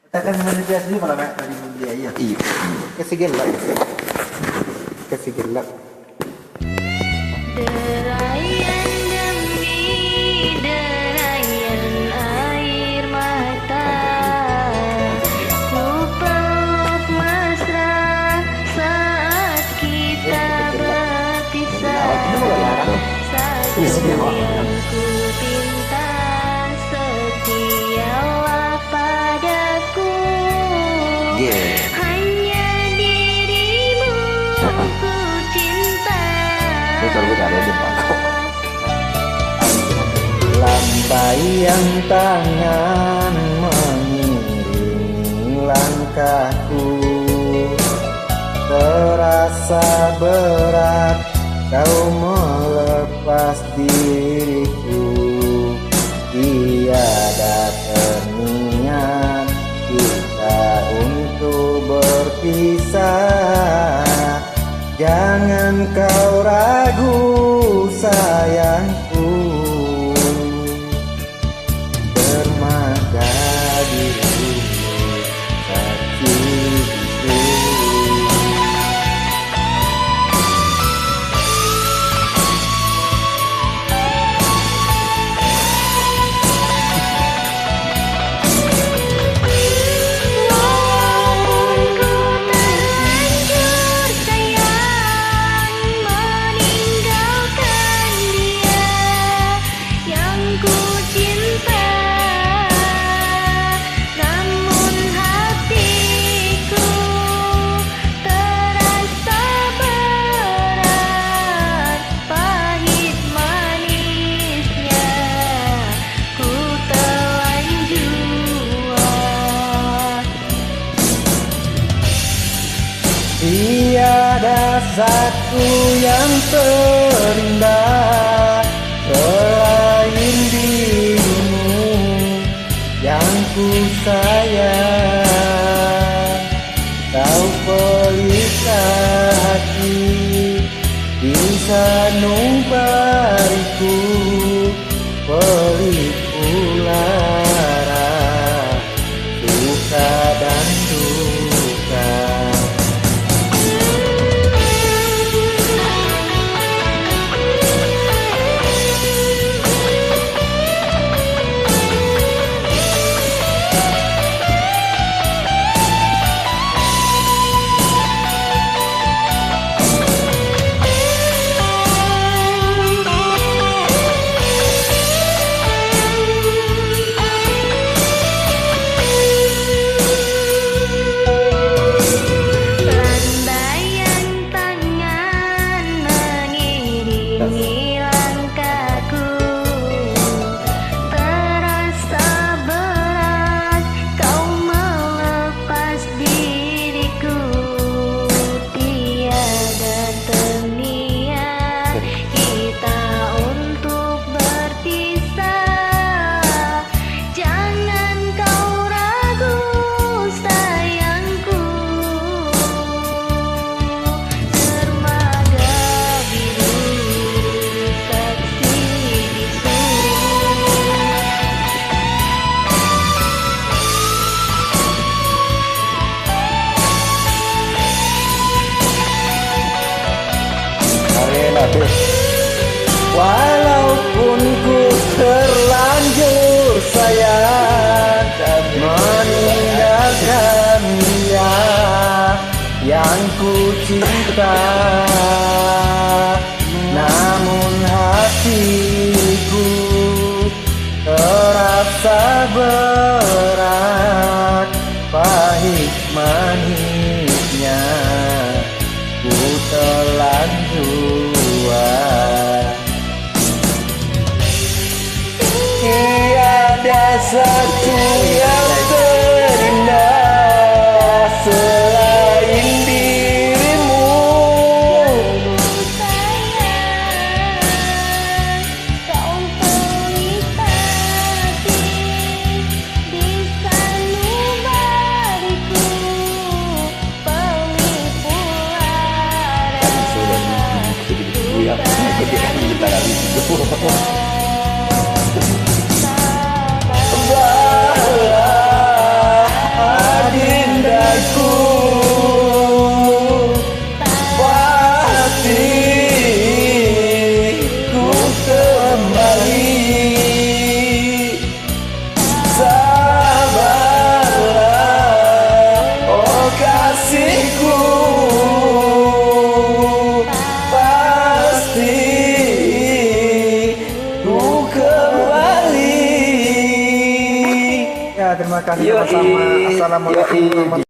Takkan manusia sendiri malah banyak dari dia iya. Iya. Kasih gelap. Kasih gelap. Derayan demi derayan air mata, ku peluk mesra saat kita berpisah. Satu yang ku pinta, setialah padaku. Hanya dirimu ku cinta. Betul-betul ada di Lambaian tangan mengiringi langkahku, terasa berat kau melepas diriku. Tiada terniat kita untuk berpisah. Jangan kau ragu sayangku, dermaga dirimu saksi itu. Tiada satu yang terindah selain dirimu yang ku sayang. Kau pelita hati di sanubariku, pelit pula suka dan duka. Walaupun ku terlanjur sayang meninggalkan dia yang ku cinta, namun hatiku terasa berat, pahit manisnya ku telan jua. Tiada satu yang terindah selain dirimu. Sayang, kau pelita hati di sanubariku, pelit pula Bahagia terima kasih Yoi. sama-sama. Assalamualaikum Yoi. warahmatullahi